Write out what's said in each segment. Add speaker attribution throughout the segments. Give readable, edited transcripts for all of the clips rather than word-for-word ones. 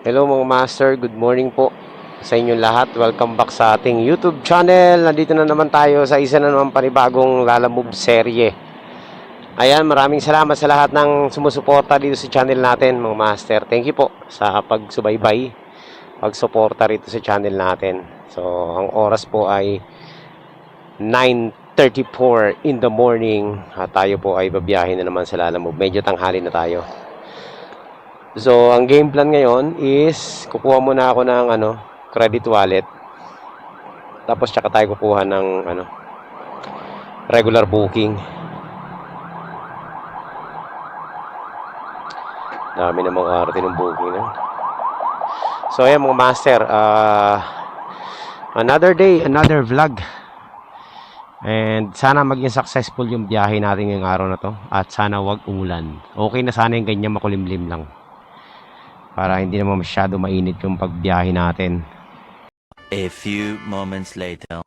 Speaker 1: Hello mga master, good morning po sa inyong lahat. Welcome back sa ating YouTube channel. Nandito na naman tayo sa isa na naman panibagong Lalamove serye. Ayan, maraming salamat sa lahat ng sumusuporta dito sa channel natin mga master. Thank you po sa pagsubaybay, pagsuporta rito sa channel natin. So, ang oras po ay 9:34 in the morning. At tayo po ay babiyahin na naman sa Lalamove. Medyo tanghali na tayo. So, ang game plan ngayon is kukuha muna ako ng credit wallet. Tapos tsaka tayo kukuha ng regular booking. Dami namang arte ng booking na. So, ayan mga master, another day, another vlog. And sana maging successful yung biyahe natin ngayong araw na to. At sana wag umulan. Okay na sana yung ganyan makulimlim lang. Para hindi naman masyado mainit yung pagbiyahe natin.
Speaker 2: A few moments later.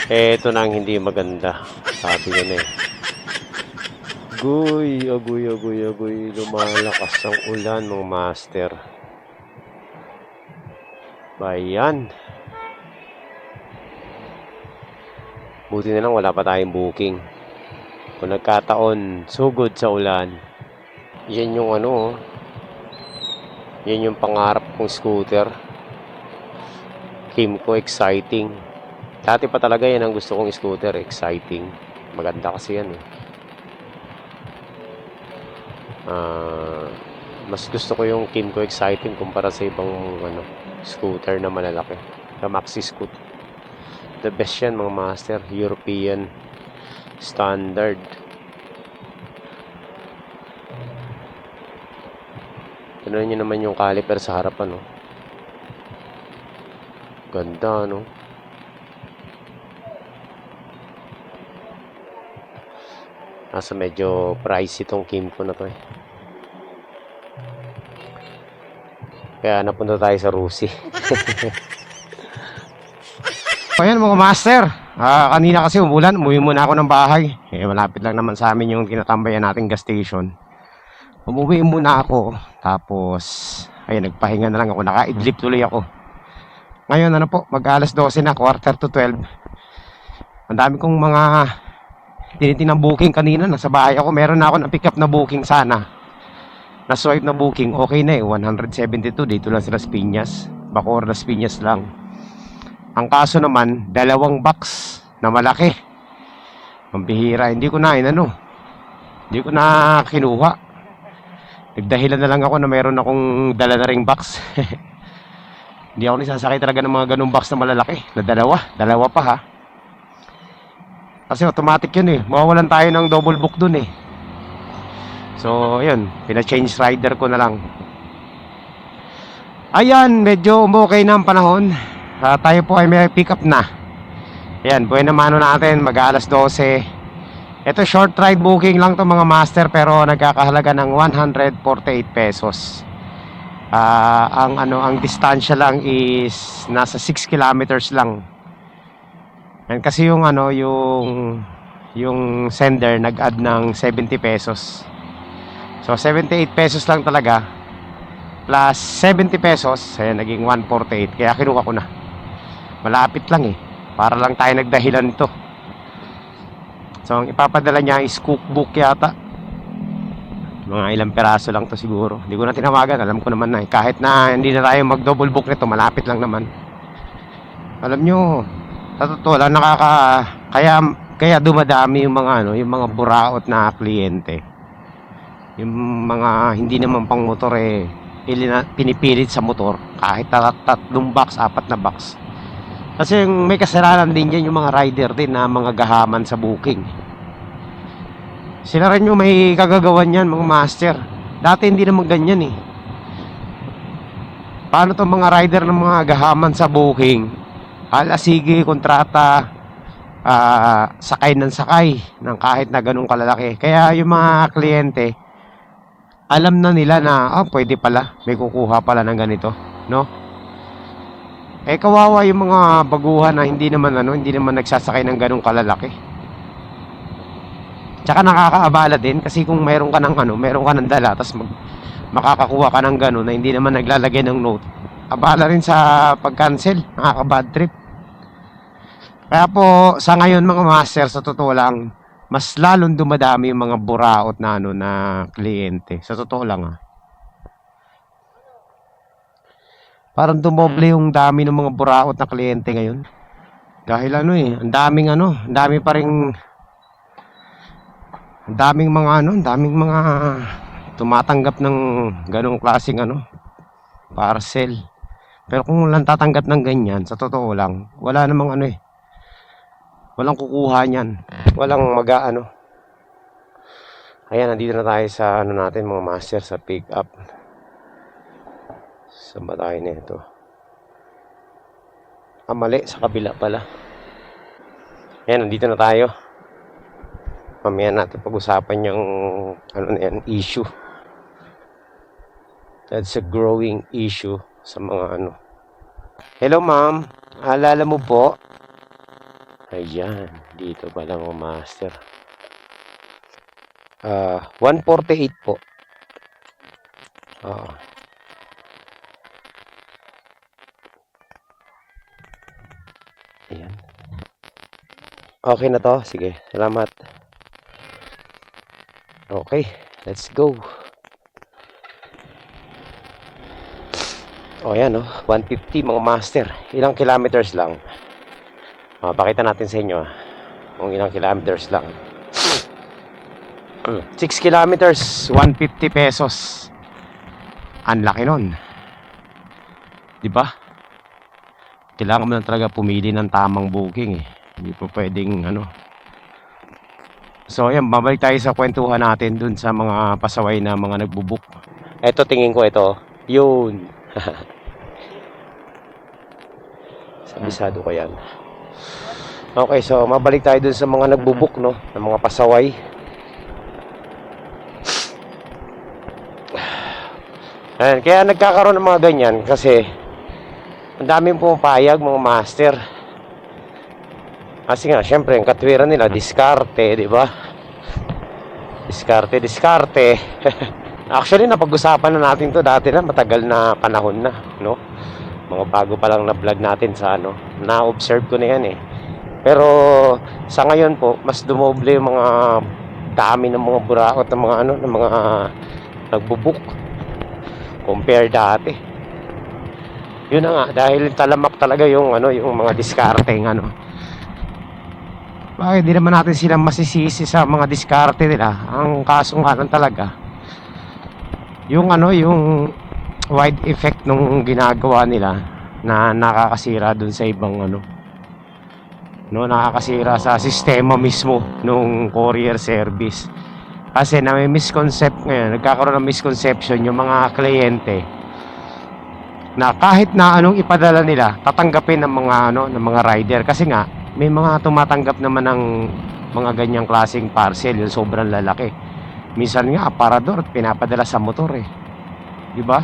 Speaker 1: Eto na ang hindi maganda. Sabi ko na eh. Agoy. Lumalakas ang ulan mga master. Bayan. Buti na lang wala pa tayong booking. Kung nagkataon, sugod sa ulan. Yan yung yan yung pangarap kong scooter. Kimco exciting. Dati pa talaga yan ang gusto kong scooter, exciting. Maganda kasi yan eh. Mas gusto ko yung Kimco exciting kumpara sa ibang scooter na malalaki. The Maxi Scoot. The best yan mga master, European standard. Tignan nyo naman yung caliper sa harapan, no? Ganda, no? Nasa medyo pricey itong Kimco na to, eh. Kaya napunta tayo sa Rusi. Ayan mga master. Kanina kasi umulan, umuwi muna ako ng bahay. Malapit lang naman sa amin yung tinatambayan nating gas station. Umuwi muna ako. Tapos, ayun, nagpahinga na lang ako. Naka-idlip tuloy ako. Ngayon, mag-alas 12 na, quarter to 12. Ang dami kong mga tinitinang booking kanina. Nasa bahay ako. Meron na ako na pick up na booking sana. Na-swipe na booking. Okay na eh. 172. Dito lang sa Las Piñas. Bacoor, Las Piñas lang. Ang kaso naman, 2 box na malaki. Ang bihira. Hindi ko na kinuha. Nagdahilan na lang ako na mayroon akong dala na ring box. Hindi ako nisasakay talaga ng mga ganung box na malalaki. Na dalawa pa ha. Kasi automatic yun eh. Mawawalan tayo ng double book dun eh. So, yun. Pina-change rider ko na lang. Ayan, medyo okay na ang panahon. Tayo po ay may pick up na. Ayan, buhay na mano natin. Mag-alas 12. Ito short ride booking lang to mga master, pero nagkakahalaga ng 148 pesos. Ang distansya lang is nasa 6 kilometers lang. And kasi yung sender nag-add ng 70 pesos. So 78 pesos lang talaga plus 70 pesos, ayan, naging 148. Kaya kinuha ko na. Malapit lang eh. Para lang tayo nagdahilan nito. So, ang ipapadala niya is cookbook yata. Mga ilang peraso lang to siguro. Hindi ko na tinawagan. Alam ko naman na eh. Kahit na hindi na tayo mag-double book nito, malapit lang naman. Alam nyo, sa totoo lang, kaya dumadami yung mga buraot na kliyente. Yung mga hindi naman pang motor eh, pinipilit sa motor. Kahit 3 box, 4 na box. Kasi may kasalanan din dyan yung mga rider din na mga gahaman sa booking. Sila rin yung may kagagawan yan mga master. Dati hindi naman ganyan eh. Paano itong mga rider ng mga gahaman sa booking? Sige, kontrata, sakay ng kahit na ganun kalalaki. Kaya yung mga kliyente, alam na nila na pwede pala, may kukuha pala ng ganito, no? Kawawa yung mga baguhan na hindi naman nagsasakay ng ganung kalalaki. Tsaka nakakaabala din kasi kung meron ka ng dala, tapos makakakuha ka ng gano'n na hindi naman naglalagay ng note, abala rin sa pag-cancel, nakaka-bad trip. Kaya po sa ngayon mga master, sa totoo lang, mas lalong dumadami yung mga buraot na ano na kliyente. Sa totoo lang parang dumoble yung dami ng mga buraot na kliyente ngayon. Dahil ang daming ang dami pa ring ang daming mga tumatanggap ng ganong klaseng parcel. Pero kung walang tatanggap ng ganyan, sa totoo lang, wala namang walang kukuha niyan. Walang Ayan, nandito na tayo sa natin mga master, sa pick up. Saan ba tayo nito? Mali, sa kabila pala. Ayan, nandito na tayo. Mamaya natin pag-usapan yung issue. That's a growing issue sa mga Hello ma'am, alala mo po? Ayan, dito pala mga master. 148 po. Ayan. Okay na to? Sige, salamat. Okay, let's go. Ayan 150 mga master. Ilang kilometers lang. Pakita natin sa inyo kung ilang kilometers lang. 6 kilometers, 150 pesos. Ang laki nun. Diba? Kailangan mo lang talaga pumili ng tamang booking Hindi po pwedeng So ayan, babalik tayo sa kwentuhan natin dun sa mga pasaway na mga nagbubook. Ito, tingin ko ito. Yun. Sabisado ko yan. Okay, so mabalik tayo dun sa mga nagbubook ng mga pasaway. Ayan, kaya nagkakaroon ng mga ganyan kasi ang daming pumapayag mga master. Kasi nga, syempre, ang katwiran nila, diskarte, di ba? Diskarte. Actually, napag-usapan na natin to dati na, matagal na panahon na, Mga bago pa lang na vlog natin sa na-observe ko na yan Pero, sa ngayon po, mas dumoble yung mga dami ng mga buraot ng mga ng mga nagbubook compare dati. Yun na nga, dahil talamak talaga yung yung mga diskarteng Bakit di naman natin sila masisisi sa mga diskarte nila? Ang kaso nga lang talaga, yung yung wide effect nung ginagawa nila na nakakasira dun sa ibang nakakasira sa sistema mismo nung courier service. Kasi na may misconcept ngayon, nagkakaroon ng misconception yung mga kliyente na kahit na anong ipadala nila, tatanggapin ng mga ng mga rider. Kasi nga may mga tumatanggap naman ng mga ganyang klaseng parcel, yung sobrang lalaki. Minsan nga aparador, pinapadala sa motor di ba?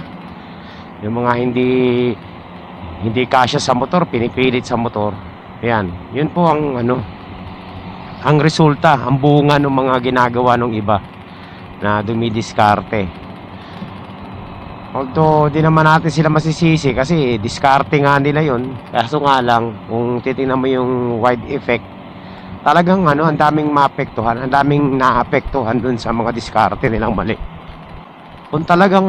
Speaker 1: Yung mga hindi kasya sa motor, pinipilit sa motor. Ayan, yun po ang ang resulta, ang bunga ng mga ginagawa ng iba na dumidiskarte. Although di naman natin sila masisisi kasi diskarte nga nila yun. Kaso nga lang, kung titingnan mo yung wide effect, talagang ang daming maapektuhan, ang daming naapektuhan dun sa mga diskarte nilang mali. Kung talagang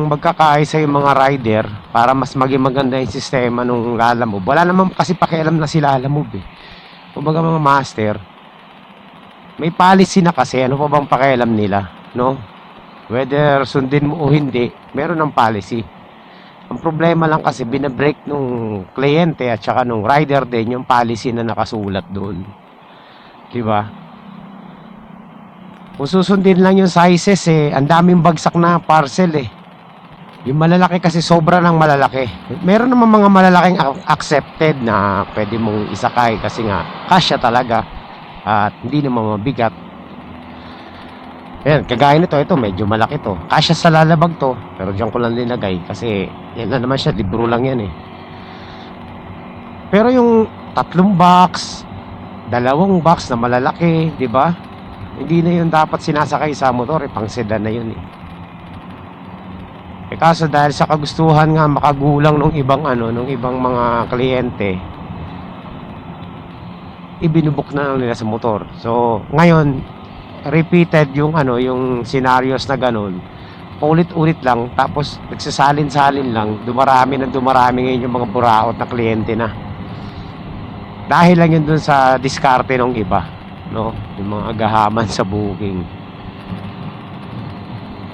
Speaker 1: magkakaisa yung mga rider para mas maging maganda yung sistema nung Lalamove. Wala naman kasi pakialam na si Lalamove Kumbaga mga master, may policy na kasi, ano pa bang pakialam nila, Whether sundin mo o hindi, meron ng policy. Ang problema lang kasi, binabreak nung kliyente at saka nung rider din yung policy na nakasulat doon. Diba? Kung susundin lang yung sizes ang daming bagsak na parcel Yung malalaki kasi sobra ng malalaki. Meron naman mga malalaking accepted na pwede mong isakay kasi nga kasya talaga at hindi naman mabigat. Ayan, kagaya nito, ito medyo malaki to. Kasya sa lalabag to, pero diyan ko lang linagay kasi yan na naman siya, libro lang yan Pero yung 3 box, 2 box na malalaki, di ba? Hindi na yun dapat sinasakay sa motor, pang sedan na yun Kaso dahil sa kagustuhan nga makagulang ng ibang nung ibang mga kliyente, ibinubok na lang nila sa motor. So, ngayon repeated yung yung scenarios na ganun. Paulit-ulit lang, tapos nagsasalin-salin lang, dumarami ngayon yung mga buraot na kliyente na. Dahil lang yun dun sa diskarte ng iba, no? Yung mga agahaman sa booking.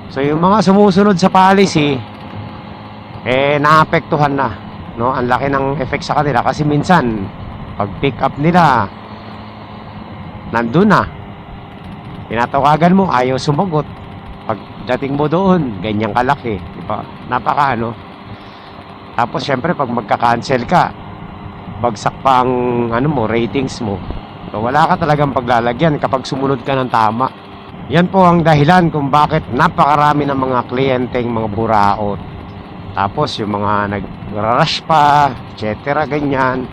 Speaker 1: So yung mga sumusunod sa policy, naapektuhan na, no? Ang laki ng effect sa kanila kasi minsan pag pick up nila nandun na, tinatawagan mo, ayaw sumagot. Pagdating mo doon, ganyang kalaki, di ba? Napaka Tapos syempre pag magka-cancel ka, bagsak pa ang mo, ratings mo. So wala ka talagang paglalagyan kapag sumunod ka ng tama. Yan po ang dahilan kung bakit napakarami ng mga kliyenteng mga buraot. Tapos yung mga nag-rush pa, etc. ganyan.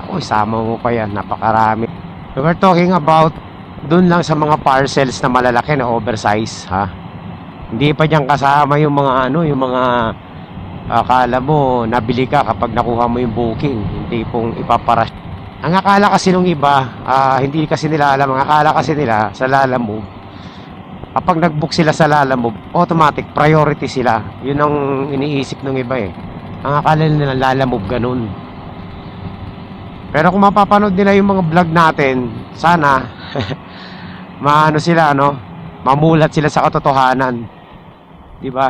Speaker 1: Ako, isama mo pa yan, napakarami. So we're talking about dun lang sa mga parcels na malalaki na oversize, ha? Hindi pa diyan kasama yung mga yung mga akala mo nabili ka kapag nakuha mo yung booking. Hindi pong ipaparas. Ang akala kasi nung iba, hindi kasi nila alam. Ang akala kasi nila sa Lalamove, kapag nag-book sila sa Lalamove, automatic priority sila. Yun ang iniisip ng iba eh. Ang akala nila Lalamove ganun. Pero kung mapapanood nila yung mga vlog natin, sana maano sila, mamulat sila sa katotohanan. 'Di ba?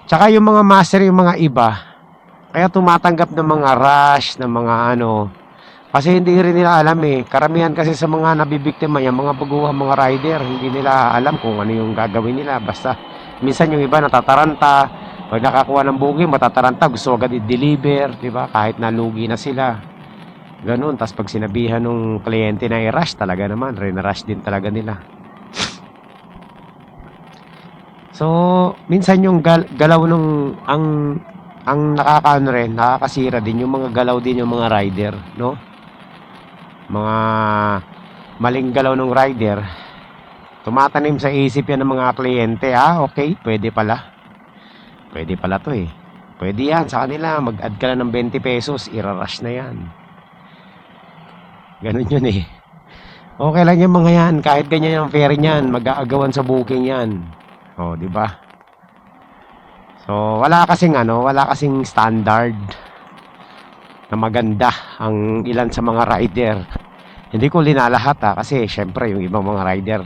Speaker 1: Tsaka yung mga master, yung mga iba, kaya tumatanggap ng mga rush, ng mga kasi hindi rin nila alam eh. Karamihan kasi sa mga nabibiktima, yung mga baguhang mga rider, hindi nila alam kung ano yung gagawin nila. Basta minsan yung iba natataranta, pag nakakuha ng booking, matataranta, gusto agad i-deliver, 'di ba? Kahit nalugi na sila. Ganun. Tapos pag sinabihan ng kliyente na i-rush, talaga naman, rin-rush din talaga nila. So, minsan yung galaw nung ang nakakasira din yung mga galaw din yung mga rider, no? Mga maling galaw ng rider. Tumatanim sa isip yan ng mga kliyente, okay, pwede pala. Pwede pala 'to eh. Pwede yan sa kanila, mag-add ka lang ng 20 pesos, irarush na yan. Ganun yun eh. Okay lang yung mga yan, kahit ganyan yung fare niyan, mag-aagawan sa booking yan. Oh, di ba? So, wala kasing standard na maganda ang ilan sa mga rider. Hindi ko linalahat kasi syempre yung ibang mga rider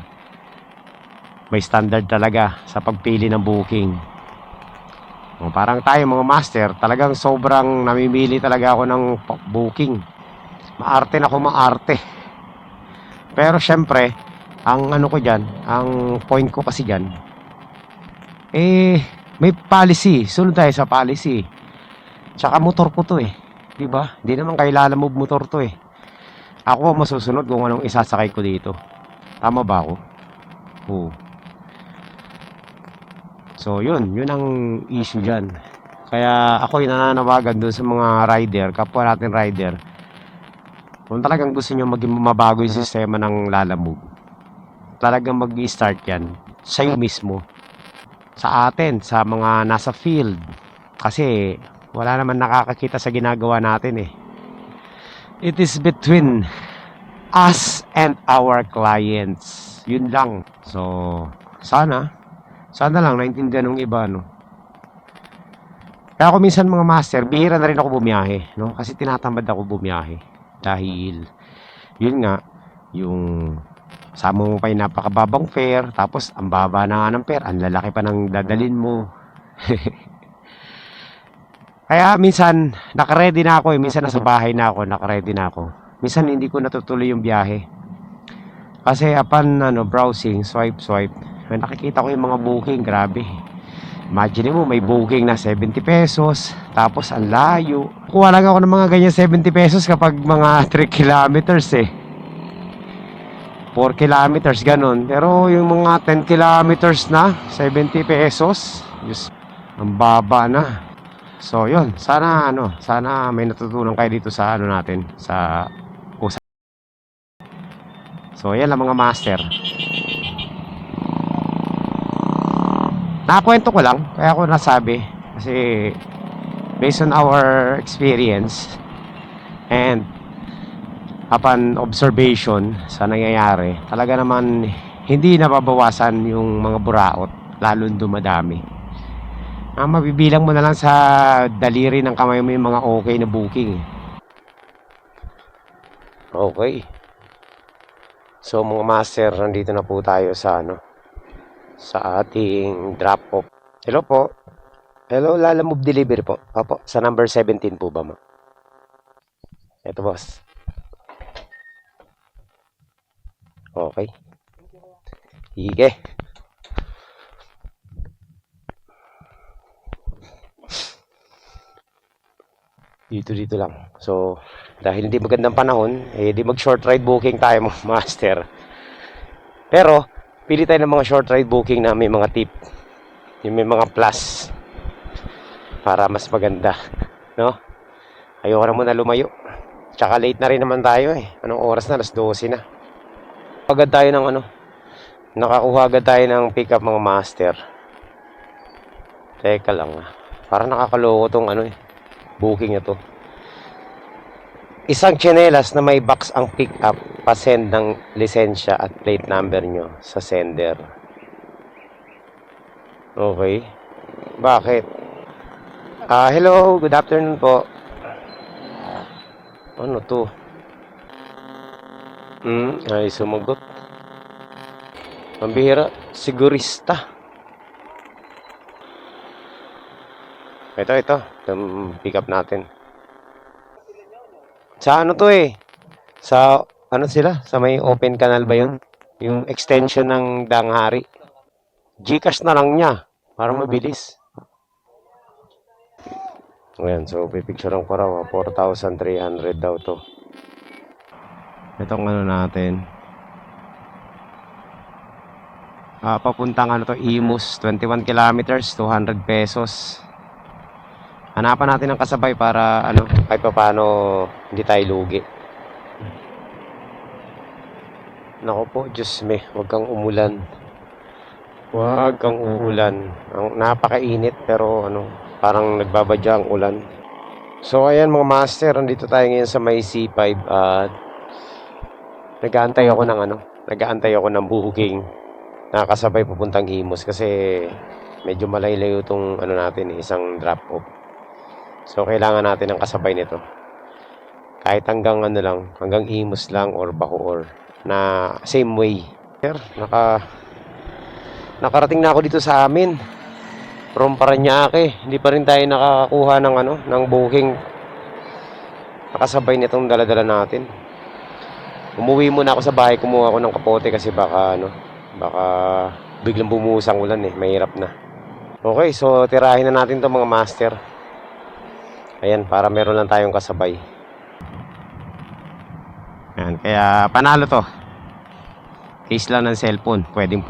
Speaker 1: may standard talaga sa pagpili ng booking. Parang tayo mga master, talagang sobrang namimili talaga ako ng booking. Maarte na ako, maarte. Pero syempre, ang ko diyan, ang point ko kasi diyan, may policy. Sunod tayo sa policy. Tsaka motor ko to eh. Diba? Hindi naman kay Lalamove motor to eh. Ako masusunod kung anong isasakay ko dito. Tama ba ako? Oo. So yun ang issue dyan. Kaya ako'y nananawagan doon sa mga rider, kapwa natin rider, kung talagang gusto nyo maging mabago yung sistema ng Lalamove, talagang mag-i-start yan sa'yo mismo, sa atin, sa mga nasa field. Kasi wala naman nakakakita sa ginagawa natin eh. It is between us and our clients. Yun lang. So, sana lang naintindihan ng iba, Kaya ako minsan mga master, bihira na rin ako bumiyahe, Kasi tinatamad ako bumiyahe. Dahil, yun nga, yung sama mo pa yung napakababang fare, tapos ang baba na nga ng fare, ang lalaki pa ng dadalin mo. Kaya minsan, nakaready na ako minsan nasa bahay na ako, nakaready na ako. Minsan hindi ko natutuloy yung biyahe. Kasi upon browsing, swipe, nakikita ko yung mga booking, grabe. Imagine mo, may booking na 70 pesos, tapos ang layo. Kuha lang ako ng mga ganyan 70 pesos kapag mga 3 kilometers eh. 4 kilometers, ganun. Pero yung mga 10 kilometers na, 70 pesos, just, ang baba na. So, yun. Sana may natutunan kayo dito sa natin, sa usapan. So, yan lang mga master. Nakakwento ko lang, kaya ako nasabi. Kasi, based on our experience, and upon observation sa nangyayari, talaga naman, hindi nababawasan yung mga buraot, lalong dumadami. Mabibilang mo na lang sa daliri ng kamay mo yung mga okay na booking. Okay. So mga master, nandito na po tayo sa sa ating drop off. Hello po. Hello, Lala Move Delivery po. Opo, sa number 17 po ba, ma? Ito, boss. Okay. Sige. Dito lang. So, dahil hindi magandang panahon, di mag short ride booking tayo mga master. Pero, pili tayo ng mga short ride booking na may mga tip. Yung may mga plus. Para mas maganda. No? Ayoko na muna lumayo. Tsaka late na rin naman tayo eh. Anong oras na? Alas 12 na. Agad tayo ng nakakuha agad tayo ng pick up mga master. Teka lang Parang nakakaloko tong booking na to. Isang tsinelas na may box ang pick up, pasend ng lisensya at plate number nyo sa sender. Okay. Bakit? Hello, good afternoon po. Ano to? Ay sumagot. Pambihira, sigurista. Ito. Itong pick up natin. Sa to Sa sila? Sa may open canal ba yun? Yung extension ng Danghari. Gcash na lang niya. Para mabilis. Ayan, so pipicturean ko raw. 4,300 daw to. Itong natin. Papuntang to, Imus. 21 kilometers, 200 pesos. Hanapan natin ng kasabay para kahit pa paano hindi tayo lugi. Nako po, Diyos me, huwag kang umulan. Huwag kang uulan. Napakainit pero parang nagbabadya ang ulan. So ayan mga master, nandito tayo ngayon sa may C5 at nag-aantay ako ng booking. Nakakasabay pupuntang Imus kasi medyo malayo itong natin isang drop off. So kailangan natin ng kasabay nito. Kahit hanggang hanggang Imus lang or Bacoor na same way. Sir, nakarating na ako dito sa amin. From Parañaque, hindi pa rin tayo nakakakuha ng booking. Nakasabay nitong dala-dala natin. Umuwi muna ako sa bahay, kumuha ako ng kapote kasi baka biglang bumuhos ang ulan mahirap na. Okay, so tirahin na natin 'to mga master. Ayan, para meron lang tayong kasabay. Ayan, kaya panalo to. Case lang ng cellphone, pwede.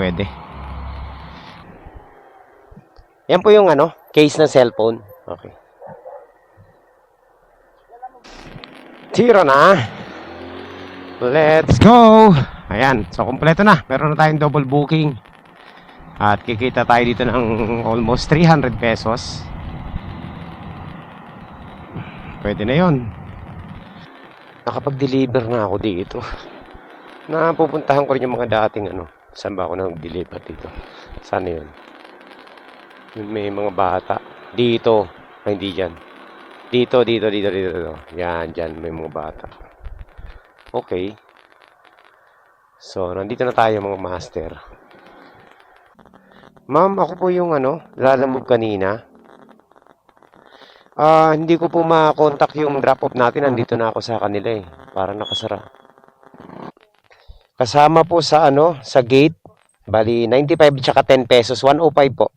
Speaker 1: Yan po yung case ng cellphone. Okay. Tira na. Let's go. Ayan, so kompleto na. Meron na tayong double booking. At kikita tayo dito ng almost 300 pesos. Pwede na yon. Nakapag-deliver na ako dito. Napupuntahan ko rin yung mga dating saan ba ako nag-deliver dito? Saan yun? May mga bata. Dito. Ay, hindi dyan. Dito. Yan, dyan. May mga bata. Okay. So, nandito na tayo mga master. Ma'am, ako po yung lalamove kanina. Hindi ko po ma-contact yung drop-off natin. Nandito na ako sa kanila Para nakasara. Kasama po sa sa gate. Bali, 95 tsaka 10 pesos. 105 po.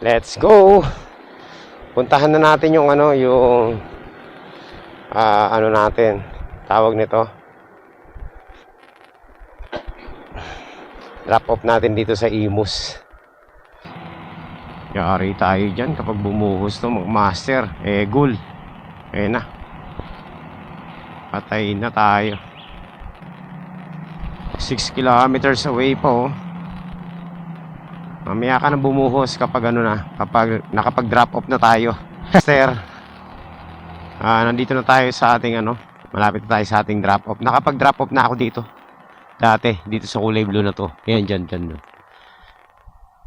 Speaker 1: Let's go! Puntahan na natin yung yung natin. Tawag nito. Drop-off natin dito sa Imus. Yari tayo dyan kapag bumuhos to mga master. Gul. Na. Patay na tayo. 6 kilometers away po. Mamaya ka na bumuhos kapag ano na, kapag nakapag-drop off na tayo. Sir, nandito na tayo sa ating ano, malapit na tayo sa ating drop off. Nakapag-drop off na ako dito. Dati, dito sa kulay blue na to. Yan, dyan.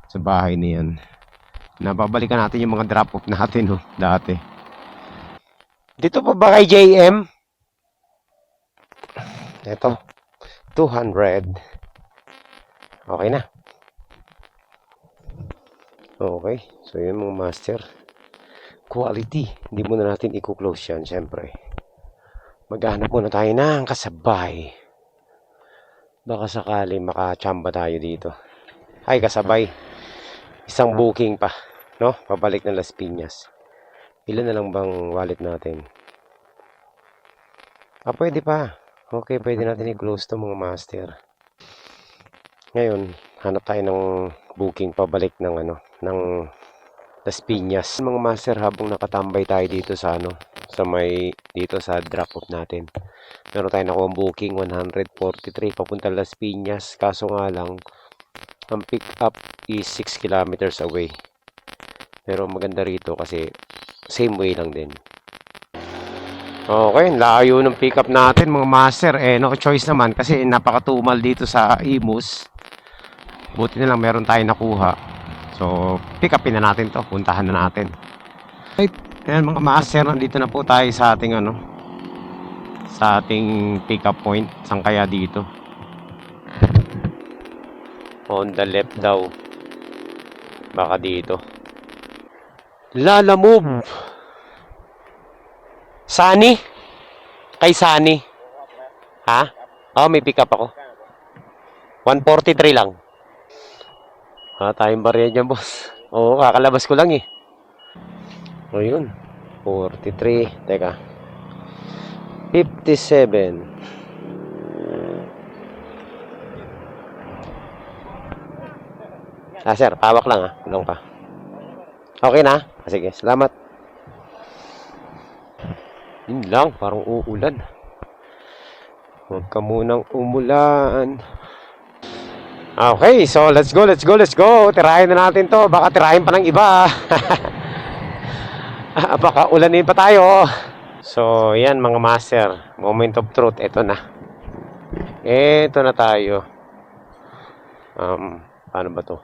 Speaker 1: Sa bahay na yan. Nababalikan natin yung mga drop off natin, no, dati. Dito pa ba kay JM? Ito, 200. Okay na. Okay, so yun mga master. Quality. Hindi muna natin i-close yan, syempre. Maghanap muna tayo ng kasabay. Baka sakali makachamba tayo dito. Ay, kasabay. Isang booking pa, no? Pabalik ng Las Piñas. Ilan na lang bang wallet natin? Pwede pa. Okay, pwede natin i-close to mga master. Ngayon, hanap tayo ng booking pabalik ng ano, ng Las Piñas. Mga master, habang nakatambay tayo dito sa ano, sa may dito sa drop off natin. Meron tayo nakuha booking 143 papunta Las Piñas. Kaso nga lang, ang pick up is 6 kilometers away. Pero maganda rito kasi same way lang din. Okay, layo ng pick up natin mga master. No choice naman kasi napakatumal dito sa Imus. Buti na lang meron tayong nakuha. So, pick upin na natin to. Puntahan na natin. Right. Ayan mga master, nandito na po tayo sa ating ano, sa ating pick up point. Saan kaya dito? On the left daw. Baka dito. Lala move. Sunny? Kay Sunny. Ha? May pick up ako. 143 lang. Tayong barya dyan, boss. Oo, kakalabas ko lang eh. O yun. 43. Teka. 57. Sir, pawak lang Tulong pa. Okay na? Sige, salamat. Yun lang, parang uulan. Huwag ka munang umulan. Okay, so let's go. Tirahin na natin to. Baka tirahin pa ng iba. Baka ulanin pa tayo. So, yan mga master. Moment of truth. Ito na. Ito na tayo. Paano ba to?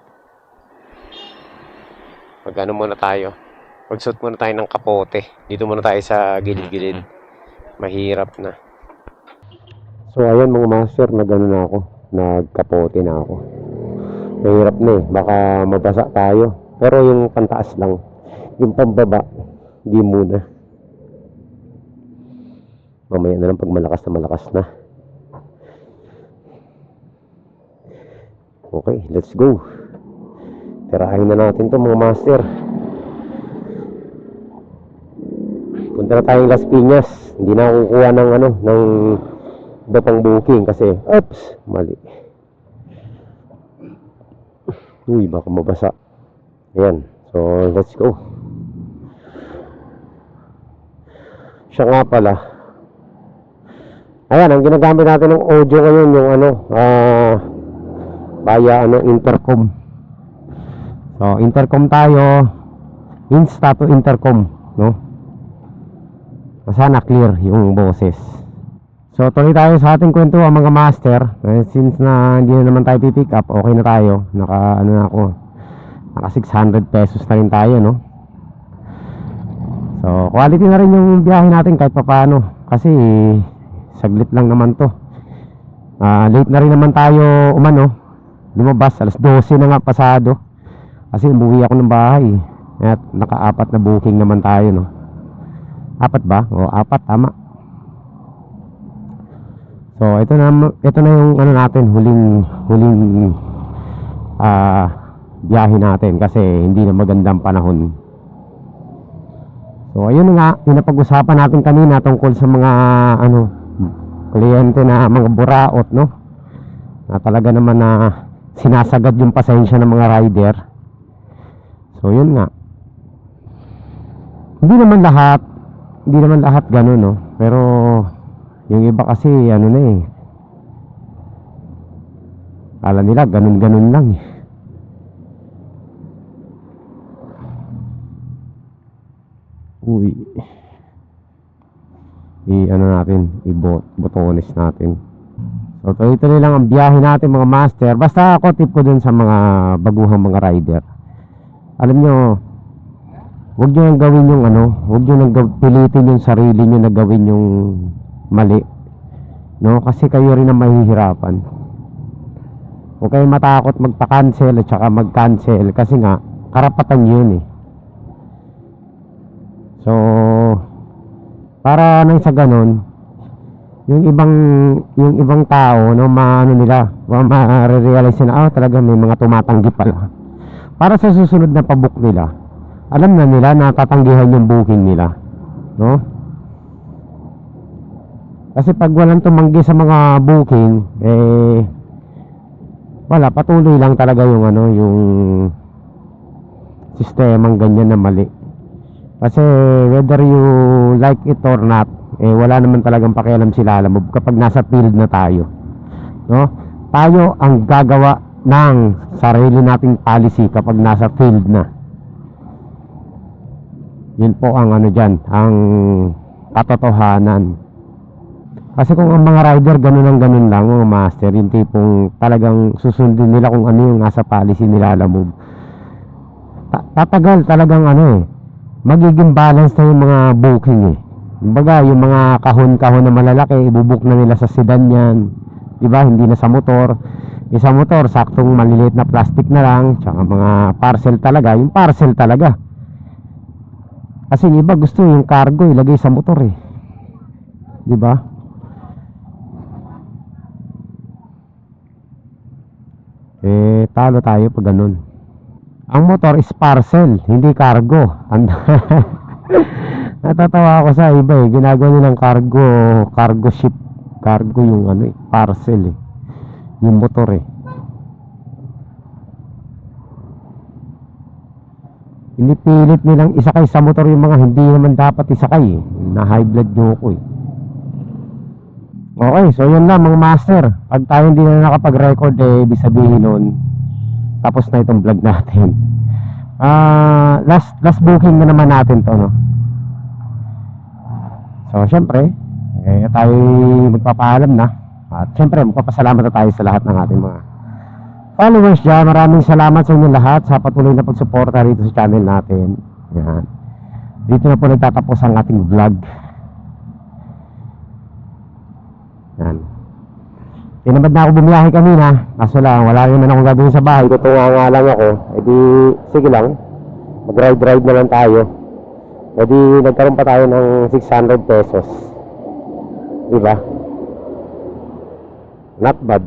Speaker 1: Magano muna tayo. Magsuot muna tayo ng kapote. Dito muna tayo sa gilid-gilid. Mahirap na. So ayan mga master, nagano na ako. Nagkapote na ako. Mahirap na baka mabasa tayo. Pero yung pantaas lang. Yung pambaba, di muna. Mamaya na lang pag malakas na. Okay, let's go. Tirahin na natin to mga master. Punta na tayong Las Piñas. Hindi na ako kukuha ng ano, ng iba pang booking kasi mali. Uy, baka mabasa. Ayan, so let's go. Siya nga pala. Ayan, ang ginagamit natin ng audio ngayon yung ano, via intercom. So, intercom tayo. Insta to intercom, no? Sana clear yung boses. So, tuloy tayo sa ating kwento mga master. Since na hindi na naman tayo pipick up, okay na tayo. Naka 600 pesos na rin tayo, no? So, quality na rin yung biyahe natin kahit papaano. Kasi, saglit lang naman to. Late na rin naman tayo umano. Lumabas, alas 12 na nga pasado. Kasi umuwi ako ng bahay. At naka-4 na booking naman tayo, no? 4 ba? O 4, tama. So ito na yung ano natin, huling biyahe natin kasi hindi na magandang panahon. So ayun nga, yung napag-usapan natin kanina tungkol sa mga kliyente na mga buraot, no? Na talaga naman na sinasagad yung pasensya ng mga rider. So yun nga. Hindi naman lahat gano'n, no? Pero yung iba kasi alam nila ganun lang Uy. Ano natin, i-botones natin. So tuloy-tuloy lang ang biyahe natin mga master. Basta ako tip ko dun sa mga baguhang mga rider. Alam nyo, huwag nyo nang gawin yung huwag nyo nang pilitin yung sarili nyo na gawin yung mali. No? Kasi kayo rin ang mahihirapan. Huwag kayong matakot magpa-cancel at saka mag-cancel kasi nga, karapatan yun eh. So, para nang sa ganun, yung ibang tao, no, maano nila, ma-realize na, talaga may mga tumatanggi pala. Para sa susunod na pabook nila, alam na nila na tatanggihan yung booking nila, no? Kasi pag walang tumanggi sa mga booking, wala, patuloy lang talaga yung yung sistemang ganyan na mali. Kasi whether you like it or not, wala naman talagang pakialam sila alam mo kapag nasa field na tayo, no? Tayo ang gagawa ng sarili nating policy kapag nasa field na. Yun po ang dyan, ang katotohanan. Kasi kung ang mga rider ganun lang mga master, yung tipong talagang susundin nila kung ano yung nasa policy nila alam mo, tatagal talagang magiging balance na yung mga booking eh. Kumbaga, yung mga kahon-kahon na malalaki, ibubuk na nila sa sedan yan. Diba? Hindi na sa motor. Sa motor, saktong maliliit na plastic na lang. Tsaka mga parcel talaga. Yung parcel talaga. Kasi yung iba gusto yung cargo ilagay sa motor eh. Diba? Talo tayo pag ganun. Ang motor is parcel, hindi cargo. Natatawa ako sa iba eh. Ginagawa nilang cargo ship. Cargo yung parcel eh. Yung motor eh. Pinipilit nilang isakay sa motor yung mga hindi naman dapat isakay eh. Na high blood nyo ko eh. Okay, so yun lang mga master. Pag tayo hindi na nakapag-record ibig sabihin nun tapos na itong vlog natin. Last booking na naman natin to, no? So syempre tayo magpapaalam na. At syempre magpapasalamat na tayo sa lahat ng ating mga followers dyan. Maraming salamat sa inyo lahat sa patuloy na pagsuporta rito sa channel natin. Yan. Dito na po nagtatapos ang ating vlog. Yan. Tinamad na ako bumiyahe kanina. Kaso lang, wala naman akong gagawin sa bahay. Tutunga nga lang ako. Sige lang. Mag-ride na lang tayo. Nagkaroon pa tayo ng 600 pesos. Diba? Not bad.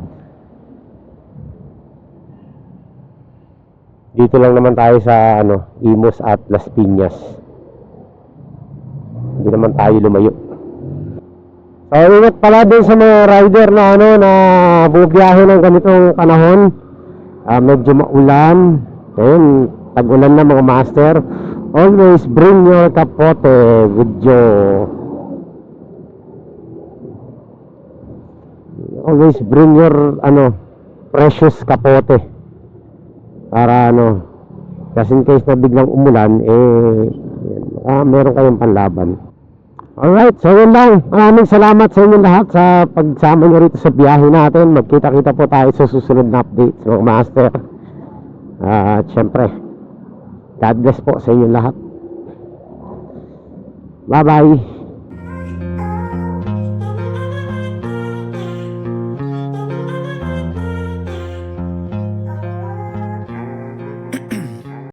Speaker 1: Dito lang naman tayo sa Imus at Las Piñas. Hindi naman tayo lumayo. So ingat pala din sa mga rider na na bubiyahe ng ganitong panahon. Medyo maulan. Ayun, tag-ulan na mga master. Always bring your kapote with you. Always bring your precious kapote. Para kasi in case na biglang umulan meron kayong panlaban. Alright, so yun lang. Maraming salamat sa inyo lahat sa pagsama nyo rito sa biyahe natin. Magkita-kita po tayo sa susunod na update mga master. At syempre, God bless po sa inyo lahat. Bye bye.